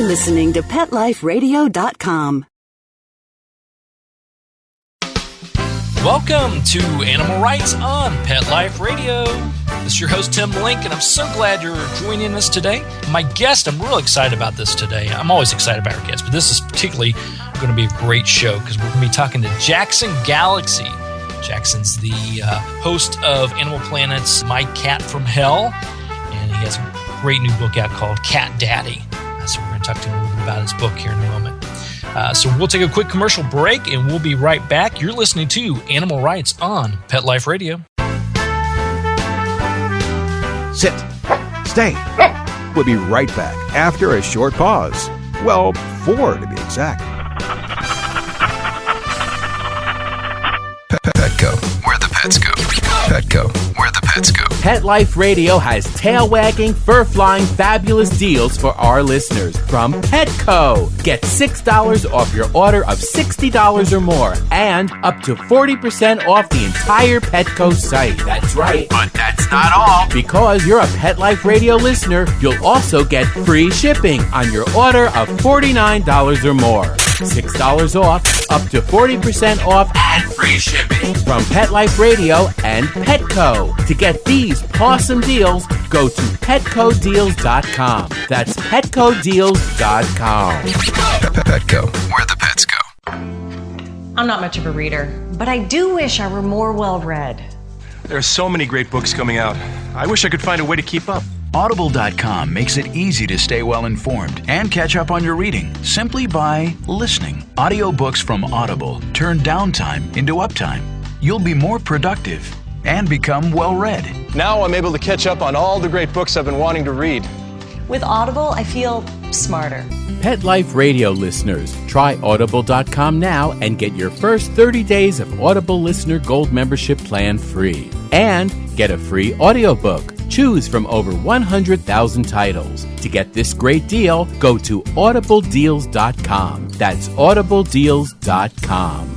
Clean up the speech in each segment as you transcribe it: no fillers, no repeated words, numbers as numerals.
listening to PetLifeRadio.com. Welcome to Animal Rights on Pet Life Radio. This is your host, Tim Link, and I'm so glad you're joining us today. My guest, I'm real excited about this today. I'm always excited about our guests, but this is particularly going to be a great show because we're going to be talking to Jackson Galaxy. Jackson's the host of Animal Planet's My Cat from Hell, and he has a great new book out called Cat Daddy. So we're going to talk to him a little bit about his book here in a moment. So we'll take a quick commercial break, and we'll be right back. You're listening to Animal Rights on Pet Life Radio. Sit. Stay. We'll be right back after a short pause. Well, 4 to be exact. Petco, where the pets go. Petco, where the pets go. Pet Life Radio has tail-wagging, fur-flying, fabulous deals for our listeners from Petco. Get $6 off your order of $60 or more and up to 40% off the entire Petco site. That's right. But that's not all. Because you're a Pet Life Radio listener, you'll also get free shipping on your order of $49 or more. $6 off, up to 40% off, and free shipping from Pet Life Radio and Petco. To get these awesome deals, go to PetcoDeals.com. That's PetcoDeals.com. Petco, where the pets go. I'm not much of a reader, but I do wish I were more well-read. There are so many great books coming out. I wish I could find a way to keep up. Audible.com makes it easy to stay well informed and catch up on your reading simply by listening. Audiobooks from Audible turn downtime into uptime. You'll be more productive and become well-read. Now I'm able to catch up on all the great books I've been wanting to read. With Audible, I feel smarter. Pet Life Radio listeners, try Audible.com now and get your first 30 days of Audible Listener Gold membership plan free. And get a free audiobook. Choose from over 100,000 titles. To get this great deal, go to audibledeals.com. That's audibledeals.com.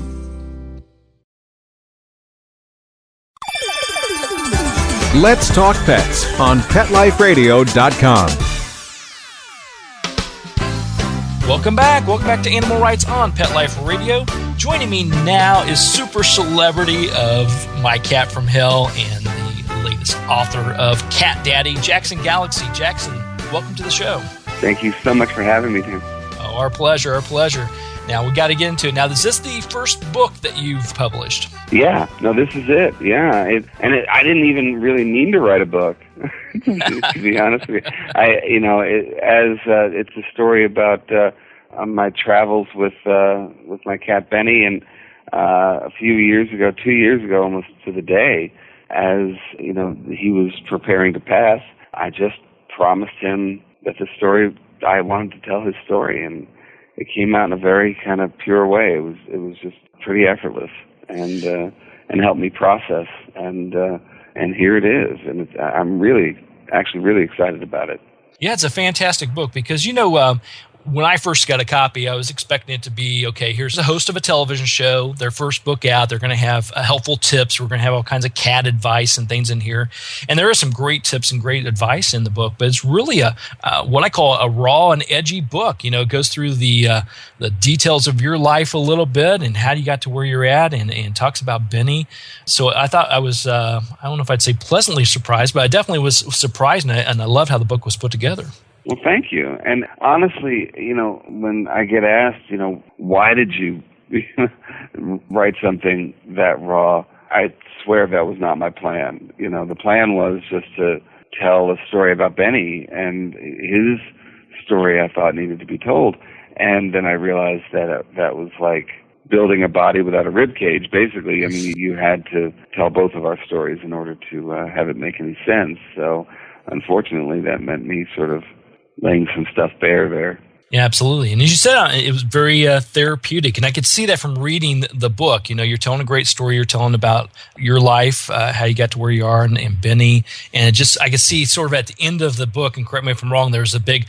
Let's Talk Pets on PetLifeRadio.com. Welcome back. Welcome back to Animal Rights on Pet Life Radio. Joining me now is super celebrity of My Cat from Hell and the latest author of Cat Daddy, Jackson Galaxy. Jackson, welcome to the show. Thank you so much for having me, Tim. Oh, our pleasure, our pleasure. Now, we got to get into it. Now, is this the first book that you've published? Yeah, no, this is it. Yeah, I didn't even really mean to write a book, to be honest with you. It's a story about my travels with my cat Benny, and a few years ago, 2 years ago, almost to the day, as you know, he was preparing to pass. I just promised him that I wanted to tell his story, and it came out in a very kind of pure way. It was just pretty effortless, and helped me process, and here it is, and I'm really excited about it. Yeah, it's a fantastic book because when I first got a copy, I was expecting it to be, okay, here's the host of a television show, their first book out. They're going to have helpful tips. We're going to have all kinds of cat advice and things in here. And there are some great tips and great advice in the book, but it's really what I call a raw and edgy book. It goes through the details of your life a little bit and how you got to where you're at and talks about Benny. So I thought I was, I don't know if I'd say pleasantly surprised, but I definitely was surprised, and I love how the book was put together. Well, thank you. And honestly, when I get asked, why did you write something that raw, I swear that was not my plan. The plan was just to tell a story about Benny, and his story I thought needed to be told. And then I realized that that was like building a body without a rib cage, basically. I mean, you had to tell both of our stories in order to have it make any sense. So unfortunately, that meant me sort of laying some stuff bare there. Yeah, absolutely. And as you said, it was very therapeutic. And I could see that from reading the book. You're telling a great story. You're telling about your life, how you got to where you are, and Benny. And I could see sort of at the end of the book, and correct me if I'm wrong, there's a big,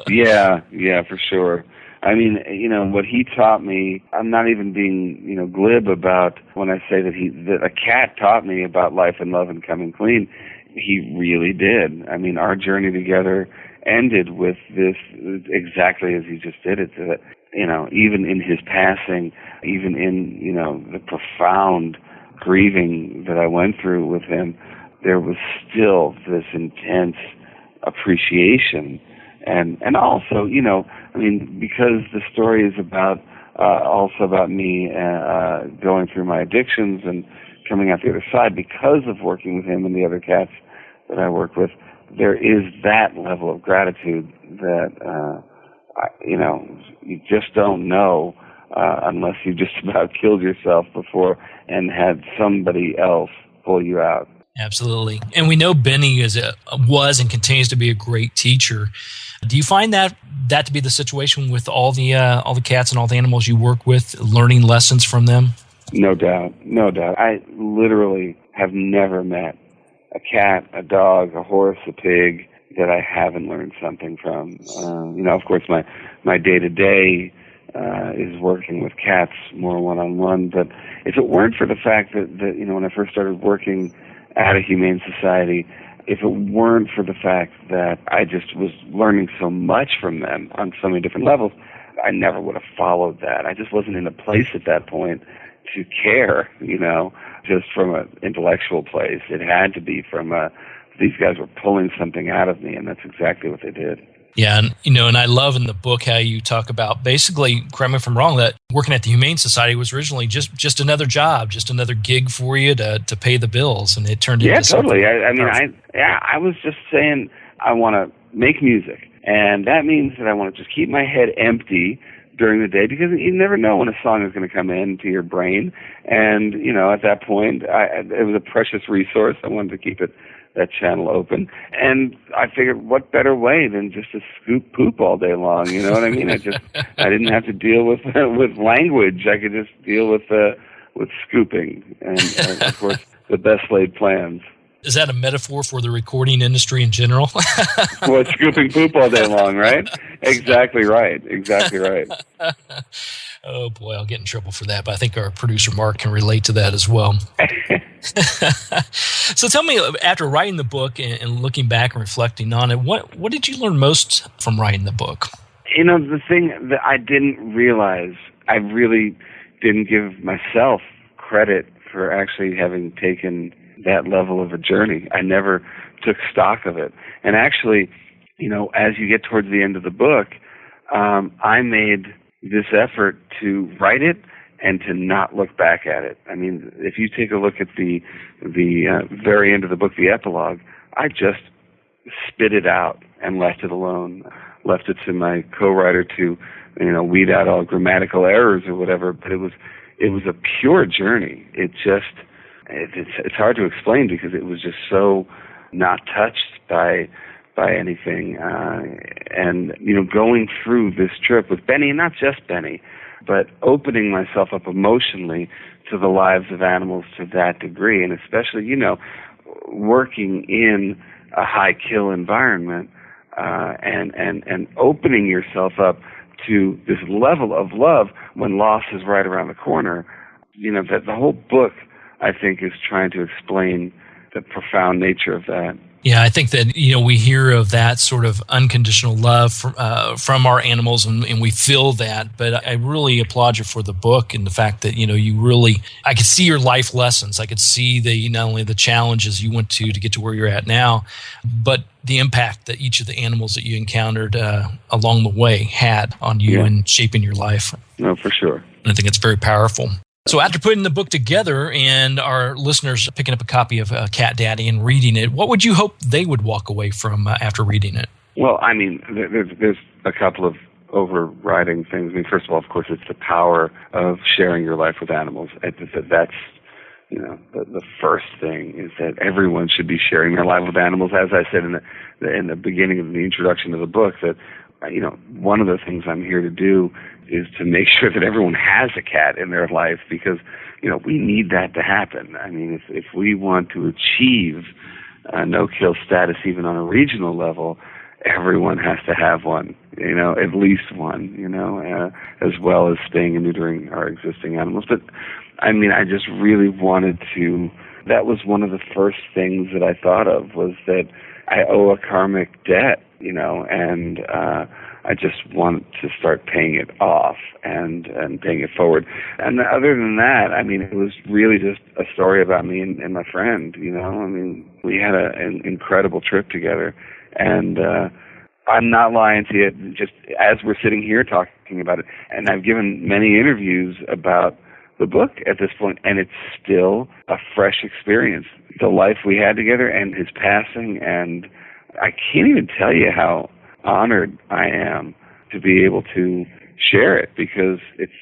Yeah, for sure. I mean, what he taught me, I'm not even being, glib about when I say that a cat taught me about life and love and coming clean. He really did. I mean, our journey together ended with this exactly as he just did it. That, even in his passing, even in, the profound grieving that I went through with him, there was still this intense appreciation. And also, because the story is also about me going through my addictions and coming out the other side, because of working with him and the other cats that I work with, there is that level of gratitude that, you just don't know unless you just about killed yourself before and had somebody else pull you out. Absolutely. And we know Benny was and continues to be a great teacher. Do you find that to be the situation with all the cats and all the animals you work with, learning lessons from them? No doubt. I literally have never met a cat, a dog, a horse, a pig that I haven't learned something from. Of course, my day-to-day is working with cats more one-on-one, but if it weren't for the fact that when I first started working at a humane society, if it weren't for the fact that I just was learning so much from them on so many different levels, I never would have followed that. I just wasn't in a place at that point to care, just from an intellectual place. It had to be from these guys were pulling something out of me, and that's exactly what they did. Yeah, and I love in the book how you talk about, basically, correct me if I'm wrong, that working at the Humane Society was originally just another job, just another gig for you to pay the bills, and it turned into totally. I was just saying I want to make music, and that means that I want to just keep my head empty during the day, because you never know when a song is going to come into your brain, and at that point, it was a precious resource. I wanted to keep that channel open. And I figured, what better way than just to scoop poop all day long? You know what I mean? I didn't have to deal with language. I could just deal with scooping. And of course, the best laid plans. Is that a metaphor for the recording industry in general? Well, scooping poop all day long, right? Exactly right. Oh, boy, I'll get in trouble for that, but I think our producer, Mark, can relate to that as well. So tell me, after writing the book and looking back and reflecting on it, what did you learn most from writing the book? The thing that I didn't realize, I really didn't give myself credit for actually having taken that level of a journey. I never took stock of it. And actually, as you get towards the end of the book, I made this effort to write it and to not look back at it. I mean, if you take a look at the very end of the book, the epilogue, I just spit it out and left it alone. Left it to my co-writer to, weed out all grammatical errors or whatever. But it was a pure journey. It's hard to explain because it was just so not touched by anything. And going through this trip with Benny, and not just Benny, but opening myself up emotionally to the lives of animals to that degree, and especially, working in a high-kill environment, and opening yourself up to this level of love when loss is right around the corner. That the whole book, I think, is trying to explain the profound nature of that. Yeah, I think that, we hear of that sort of unconditional love from our animals, and we feel that. But I really applaud you for the book and the fact that, you really, I could see your life lessons. I could see not only the challenges you went to get to where you're at now, but the impact that each of the animals that you encountered along the way had on you and shaping your life. No, for sure. And I think it's very powerful. So after putting the book together and our listeners picking up a copy of Cat Daddy and reading it, what would you hope they would walk away from after reading it? Well, I mean, there's a couple of overriding things. I mean, first of all, of course, it's the power of sharing your life with animals. That's the first thing is that everyone should be sharing their life with animals. As I said in the beginning of the introduction of the book, that one of the things I'm here to do is to make sure that everyone has a cat in their life, because we need that to happen. I mean, if we want to achieve no-kill status even on a regional level, everyone has to have one, at least one, as well as spaying and neutering our existing animals. But I mean, I just really wanted to. That was one of the first things that I thought of, was that I owe a karmic debt, and I just want to start paying it off and paying it forward. And other than that, I mean, it was really just a story about me and my friend, I mean, we had an incredible trip together. And I'm not lying to you, just as we're sitting here talking about it. And I've given many interviews about the book at this point, and it's still a fresh experience. The life we had together and his passing, and I can't even tell you how honored I am to be able to share it because it's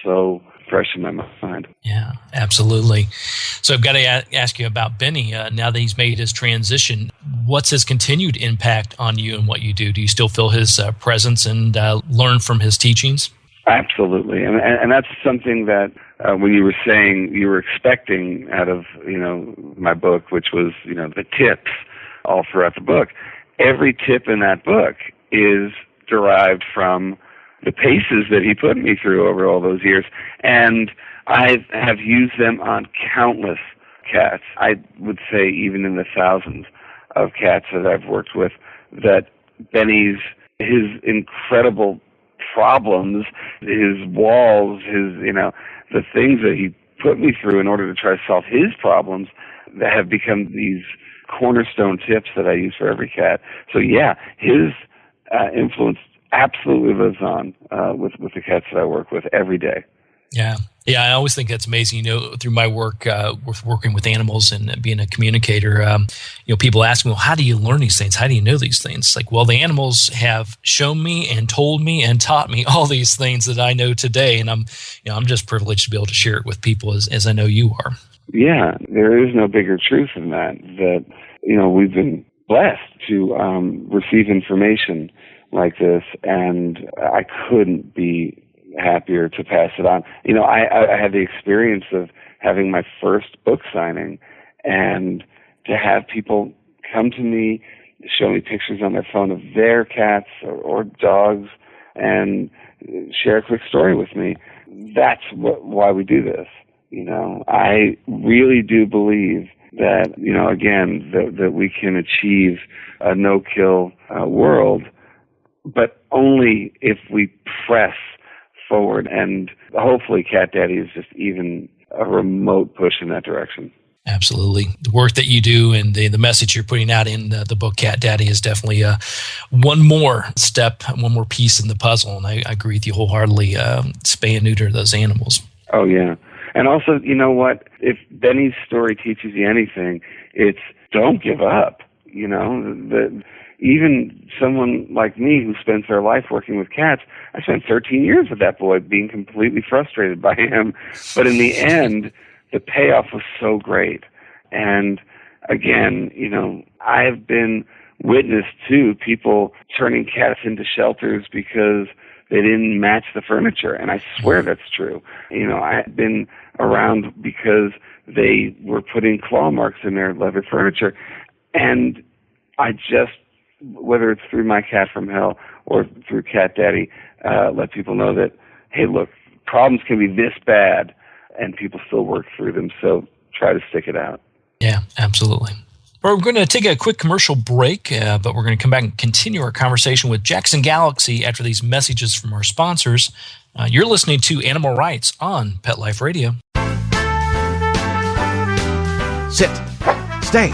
so fresh in my mind. Yeah, absolutely. So I've got to ask you about Benny. Now that he's made his transition, what's his continued impact on you and what you do? Do you still feel his presence and learn from his teachings? Absolutely. And that's something that when you were saying you were expecting out of, my book, which was, the tips all throughout the book, every tip in that book is derived from the paces that he put me through over all those years. And I have used them on countless cats. I would say even in the thousands of cats that I've worked with, that his incredible problems, his walls, the things that he put me through in order to try to solve his problems that have become these cornerstone tips that I use for every cat. So yeah, his influence absolutely lives on with the cats that I work with every day. Yeah. Yeah, I always think that's amazing. Through my work with working with animals and being a communicator, people ask me, well, how do you learn these things? How do you know these things? It's like, well, the animals have shown me and told me and taught me all these things that I know today. And I'm just privileged to be able to share it with people as I know you are. Yeah, there is no bigger truth than that we've been blessed to receive information like this, and I couldn't be happier to pass it on. I had the experience of having my first book signing, and to have people come to me, show me pictures on their phone of their cats or dogs, and share a quick story with me. That's why we do this. I really do believe that, again, that we can achieve a no-kill world, but only if we press forward, and hopefully Cat Daddy is just even a remote push in that direction. Absolutely. The work that you do and the message you're putting out in the book Cat Daddy is definitely one more step, one more piece in the puzzle, and I agree with you wholeheartedly. Spay and neuter those animals. Oh, yeah. And also, you know what? If Benny's story teaches you anything, it's don't give up. Even someone like me who spends their life working with cats, I spent 13 years with that boy being completely frustrated by him. But in the end, the payoff was so great. And again, I've been witness to people turning cats into shelters because they didn't match the furniture. And I swear that's true. I've been around because they were putting claw marks in their leather furniture. And I just, whether it's through My Cat from Hell or through Cat Daddy, let people know that, hey, look, problems can be this bad and people still work through them. So try to stick it out. Yeah, absolutely. Well, we're going to take a quick commercial break, but we're going to come back and continue our conversation with Jackson Galaxy after these messages from our sponsors. You're listening to Animal Rights on Pet Life Radio. Sit. Stay.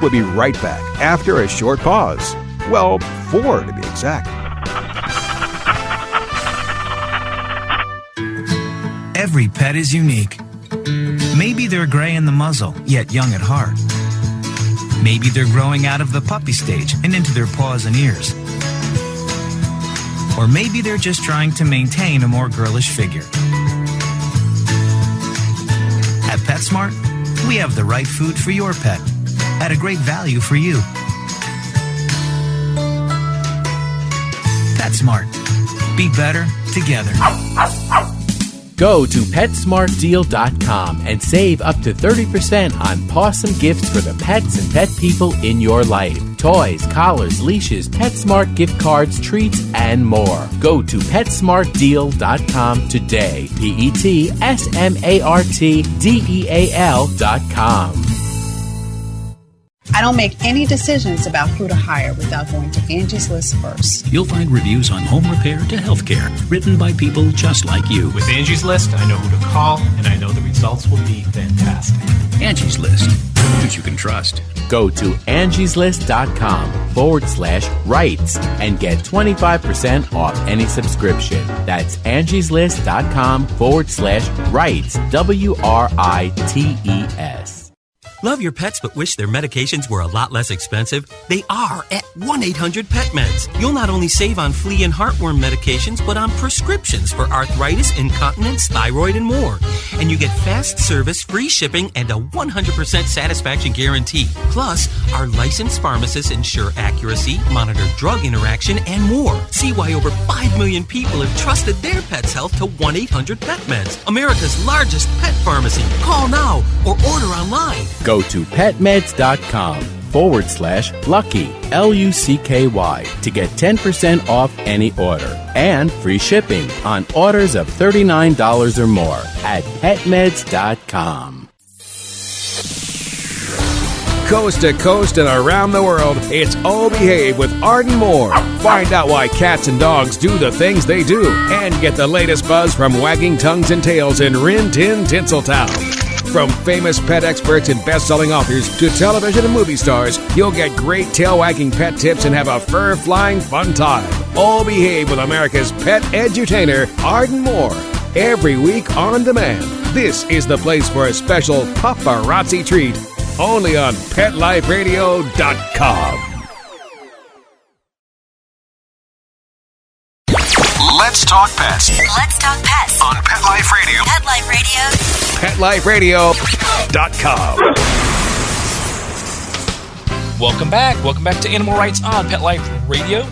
We'll be right back after a short pause. Well, 4 to be exact. Every pet is unique. Maybe they're gray in the muzzle, yet young at heart. Maybe they're growing out of the puppy stage and into their paws and ears. Or maybe they're just trying to maintain a more girlish figure. At PetSmart, we have the right food for your pet at a great value for you. PetSmart. Be better together. Go to PetSmartDeal.com and save up to 30% on awesome gifts for the pets and pet people in your life. Toys, collars, leashes, PetSmart gift cards, treats, and more. Go to PetSmartDeal.com today. PetSmartDeal.com. I don't make any decisions about who to hire without going to Angie's List first. You'll find reviews on home repair to healthcare, written by people just like you. With Angie's List, I know who to call, and I know the results will be fantastic. Angie's List. Who you can trust. Go to angieslist.com/rights and get 25% off any subscription. That's angieslist.com/rights. WRITES. Love your pets but wish their medications were a lot less expensive? They are at 1-800-PET-MEDS. You'll not only save on flea and heartworm medications, but on prescriptions for arthritis, incontinence, thyroid, and more. And you get fast service, free shipping, and a 100% satisfaction guarantee. Plus, our licensed pharmacists ensure accuracy, monitor drug interaction, and more. See why over 5 million people have trusted their pet's health to 1-800-PET-MEDS, America's largest pet pharmacy. Call now or order online. Go to petmeds.com/lucky, LUCKY, to get 10% off any order and free shipping on orders of $39 or more at petmeds.com. Coast to coast and around the world, it's Oh Behave with Arden Moore. Find out why cats and dogs do the things they do and get the latest buzz from wagging tongues and tails in Rin Tin Tinseltown. From famous pet experts and best-selling authors to television and movie stars, you'll get great tail-wagging pet tips and have a fur-flying fun time. All Behave with America's pet edutainer, Arden Moore. Every week on demand. This is the place for a special paparazzi treat. Only on PetLifeRadio.com. Let's talk pets. Let's talk pets On Pet Life Radio. Pet Life Radio. PetLifeRadio.com. Welcome back. Welcome back to Animal Rights on Pet Life Radio.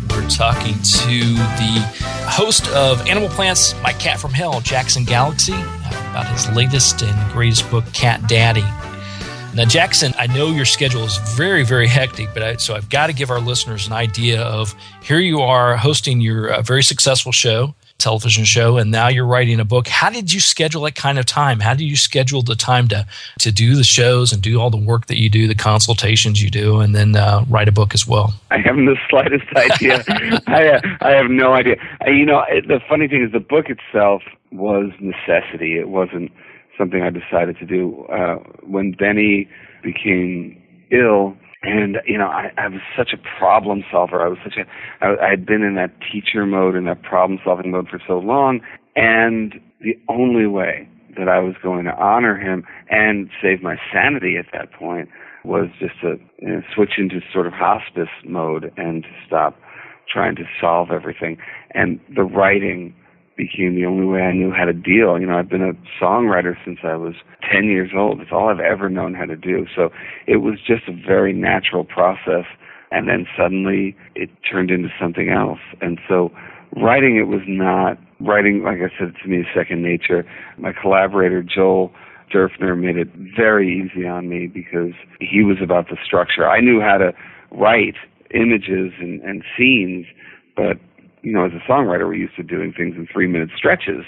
We're talking to the host of Animal Plant's My Cat from Hell, Jackson Galaxy, about his latest and greatest book, Cat Daddy. Now, Jackson, I know your schedule is very, very hectic, so I've got to give our listeners an idea of here you are hosting your very successful show, television show, and now you're writing a book. How did you schedule that kind of time? How do you schedule the time to do the shows and do all the work that you do, the consultations you do, and then write a book as well? I haven't the slightest idea. I have no idea. The funny thing is the book itself was necessity. It wasn't something I decided to do when Benny became ill. And, I was such a problem solver. I had been in that teacher mode and that problem-solving mode for so long. And the only way that I was going to honor him and save my sanity at that point was just to switch into sort of hospice mode and to stop trying to solve everything. And the writing became the only way I knew how to deal. I've been a songwriter since I was 10 years old. It's all I've ever known how to do. So it was just a very natural process. And then suddenly it turned into something else. And so writing, it was not writing, like I said, to me is second nature. My collaborator, Joel Durfner, made it very easy on me because he was about the structure. I knew how to write images and scenes, but as a songwriter, we're used to doing things in 3-minute stretches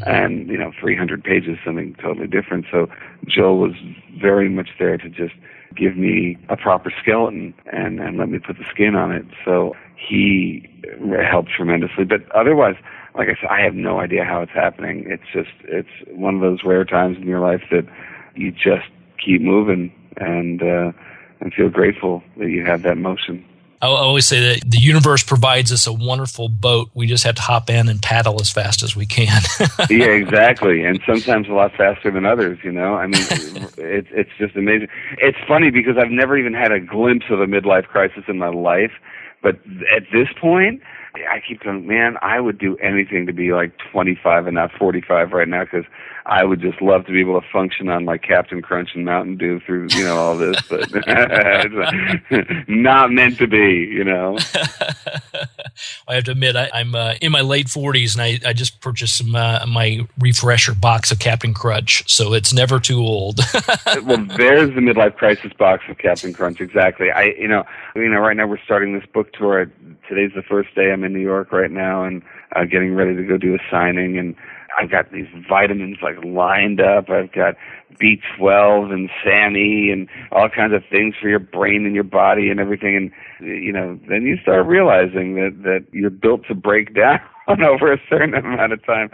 and, 300 pages, something totally different. So Joel was very much there to just give me a proper skeleton and let me put the skin on it. So he helped tremendously. But otherwise, like I said, I have no idea how it's happening. It's one of those rare times in your life that you just keep moving and feel grateful that you have that motion. I always say that the universe provides us a wonderful boat. We just have to hop in and paddle as fast as we can. Yeah, exactly. And sometimes a lot faster than others, I mean, it's just amazing. It's funny because I've never even had a glimpse of a midlife crisis in my life. But at this point, I keep going, man, I would do anything to be like 25 and not 45 right now because I would just love to be able to function on like Captain Crunch and Mountain Dew through, all this, but it's not meant to be, I have to admit, I'm in my late 40s, and I just purchased my refresher box of Captain Crunch, so it's never too old. Well, there's the midlife crisis box of Captain Crunch, exactly. Right now we're starting this book tour. Today's the first day. I'm in New York right now and getting ready to go do a signing, and I've got these vitamins like lined up. I've got B12 and SAMe and all kinds of things for your brain and your body and everything. And, then you start realizing that you're built to break down over a certain amount of time.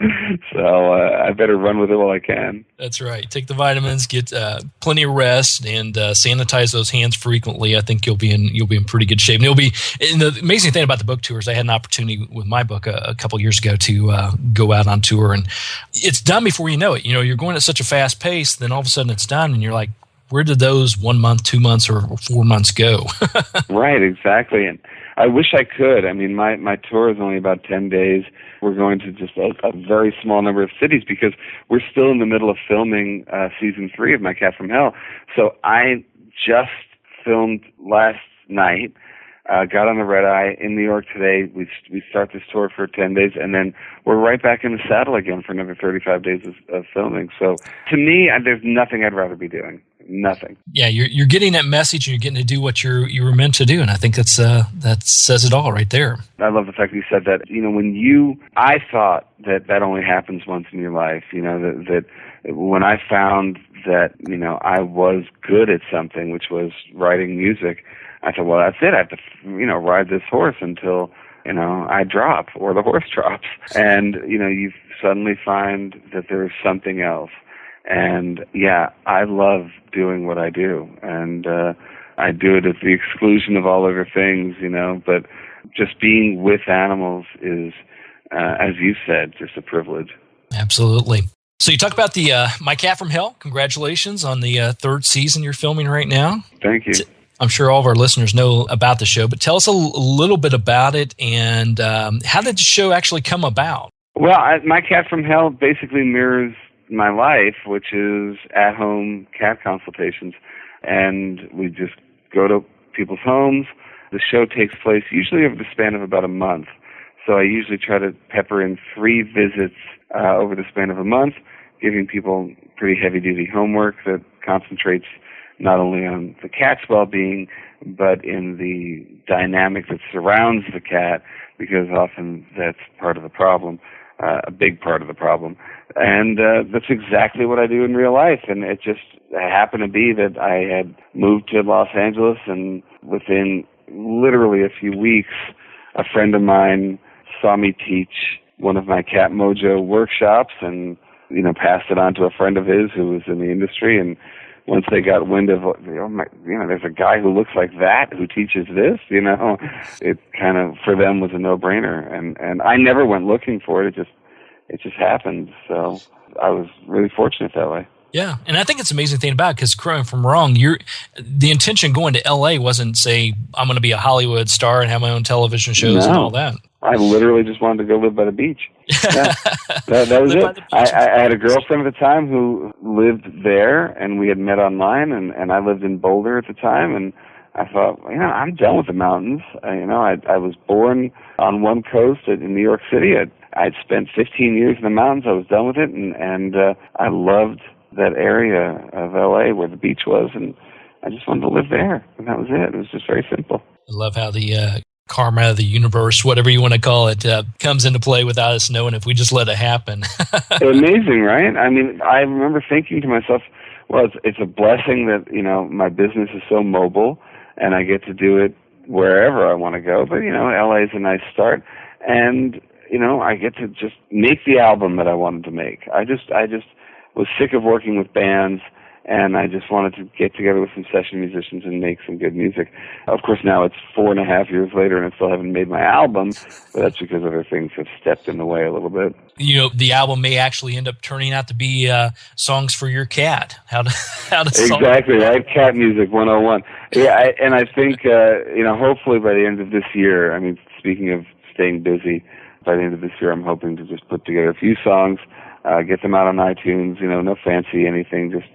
So I better run with it while I can. That's right. Take the vitamins, get plenty of rest, and sanitize those hands frequently. I think you'll be in pretty good shape. And the amazing thing about the book tours, I had an opportunity with my book a couple years ago to go out on tour, and it's done before you know it. You're going at such a fast pace, then all of a sudden it's done, and you're like, where did those 1 month, 2 months, or 4 months go? Right, exactly. And I wish I could. I mean, my tour is only about 10 days. We're going to just a very small number of cities because we're still in the middle of filming season 3 of My Cat from Hell. So I just filmed last night, got on the red eye in New York today. We start this tour for 10 days, and then we're right back in the saddle again for another 35 days of filming. So to me, there's nothing I'd rather be doing. Nothing. Yeah, you're getting that message, and you're getting to do what you were meant to do, and I think that says it all right there. I love the fact that you said that. I thought that only happens once in your life. That when I found that I was good at something, which was writing music, I thought, well, that's it. I have to ride this horse until I drop or the horse drops, and you suddenly find that there is something else. And yeah, I love doing what I do, and I do it at the exclusion of all other things, but just being with animals is, as you said, just a privilege. Absolutely. So you talk about the My Cat from Hell. Congratulations on the 3rd season you're filming right now. Thank you. I'm sure all of our listeners know about the show, but tell us a little bit about it, and how did the show actually come about? Well, My Cat from Hell basically mirrors my life, which is at-home cat consultations, and we just go to people's homes. The show takes place usually over the span of about a month, so I usually try to pepper in 3 visits over the span of a month, giving people pretty heavy-duty homework that concentrates not only on the cat's well-being, but in the dynamic that surrounds the cat, because often that's part of the problem, a big part of the problem. And that's exactly what I do in real life. And it just happened to be that I had moved to Los Angeles, and within literally a few weeks, a friend of mine saw me teach one of my Cat Mojo workshops and, passed it on to a friend of his who was in the industry. And once they got wind of, there's a guy who looks like that who teaches this, it kind of, for them, was a no-brainer. And I never went looking for it. It just happened. So I was really fortunate that way. Yeah, and I think it's an amazing thing about it, because correct me if I'm wrong, the intention going to L.A. wasn't, say, I'm going to be a Hollywood star and have my own television shows and all that. I literally just wanted to go live by the beach. Yeah, that was it. I had a girlfriend at the time who lived there, and we had met online, and I lived in Boulder at the time, and I thought, I'm done with the mountains. I was born on one coast in New York City. I'd spent 15 years in the mountains. I was done with it, and I loved that area of L.A. where the beach was, and I just wanted to live there, and that was it. It was just very simple. I love how the karma of the universe, whatever you want to call it, comes into play without us knowing if we just let it happen. Amazing, right? I mean, I remember thinking to myself, well, it's a blessing that, my business is so mobile, and I get to do it wherever I want to go. But, L.A. is a nice start, and I get to just make the album that I wanted to make. I just was sick of working with bands, and I just wanted to get together with some session musicians and make some good music. Of course, now it's 4.5 years later, and I still haven't made my album, but that's because other things have stepped in the way a little bit. The album may actually end up turning out to be songs for your cat. How to exactly, right? Cat music 101. Yeah, and I think, hopefully by the end of this year, I mean, speaking of staying busy, by the end of this year, I'm hoping to just put together a few songs, get them out on iTunes, no fancy anything, just,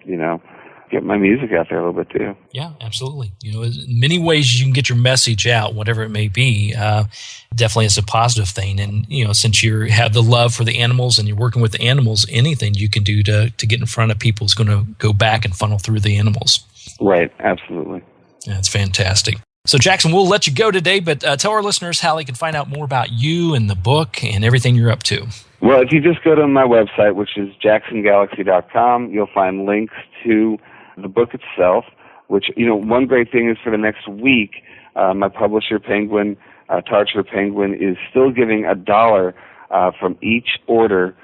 get my music out there a little bit too. Yeah, absolutely. Many ways you can get your message out, whatever it may be, definitely is a positive thing. And, since you have the love for the animals and you're working with the animals, anything you can do to get in front of people is going to go back and funnel through the animals. Right, absolutely. That's fantastic. So, Jackson, we'll let you go today, but tell our listeners how they can find out more about you and the book and everything you're up to. Well, if you just go to my website, which is jacksongalaxy.com, you'll find links to the book itself, which, one great thing is for the next week, my publisher, Penguin, Tarcher Penguin, is still giving $1 from each order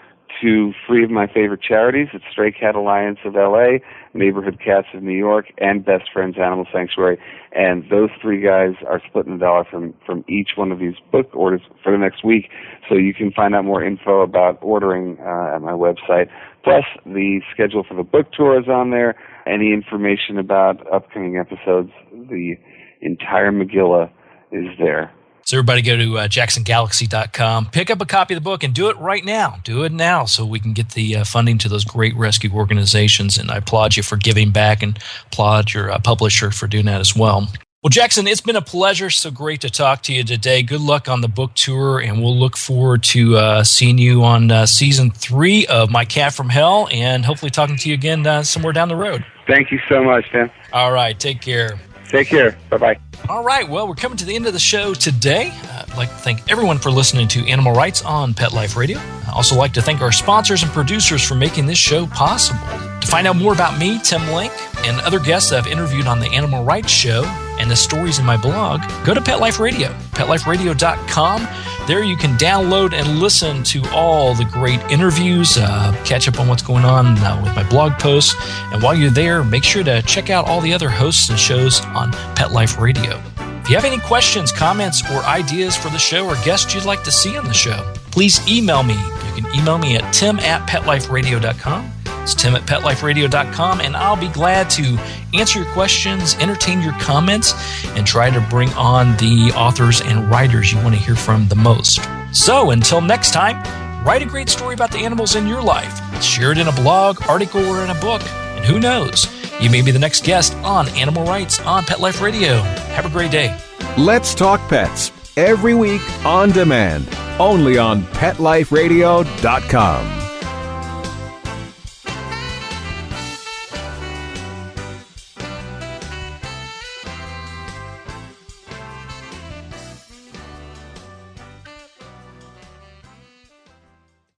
to 3 of my favorite charities. It's Stray Cat Alliance of LA, Neighborhood Cats of New York, and Best Friends Animal Sanctuary. And those 3 guys are splitting $1 from each one of these book orders for the next week. So you can find out more info about ordering at my website. Plus, the schedule for the book tour is on there. Any information about upcoming episodes, the entire Megillah is there. So everybody go to jacksongalaxy.com, pick up a copy of the book, and do it right now. Do it now so we can get the funding to those great rescue organizations. And I applaud you for giving back and applaud your publisher for doing that as well. Well, Jackson, it's been a pleasure. So great to talk to you today. Good luck on the book tour, and we'll look forward to seeing you on season 3 of My Cat from Hell, and hopefully talking to you again somewhere down the road. Thank you so much, Tim. All right. Take care. Take care. Bye-bye. All right. Well, we're coming to the end of the show today. I'd like to thank everyone for listening to Animal Rights on Pet Life Radio. I'd also like to thank our sponsors and producers for making this show possible. To find out more about me, Tim Link, and other guests I've interviewed on the Animal Rights Show and the stories in my blog, go to Pet Life Radio, PetLifeRadio.com. There you can download and listen to all the great interviews, catch up on what's going on with my blog posts. And while you're there, make sure to check out all the other hosts and shows on Pet Life Radio. If you have any questions, comments, or ideas for the show or guests you'd like to see on the show, please email me. You can email me at tim@petliferadio.com. It's tim@petliferadio.com, and I'll be glad to answer your questions, entertain your comments, and try to bring on the authors and writers you want to hear from the most. So until next time, write a great story about the animals in your life. Share it in a blog, article, or in a book. And who knows, you may be the next guest on Animal Rights on Pet Life Radio. Have a great day. Let's Talk Pets, every week on demand, only on PetLifeRadio.com.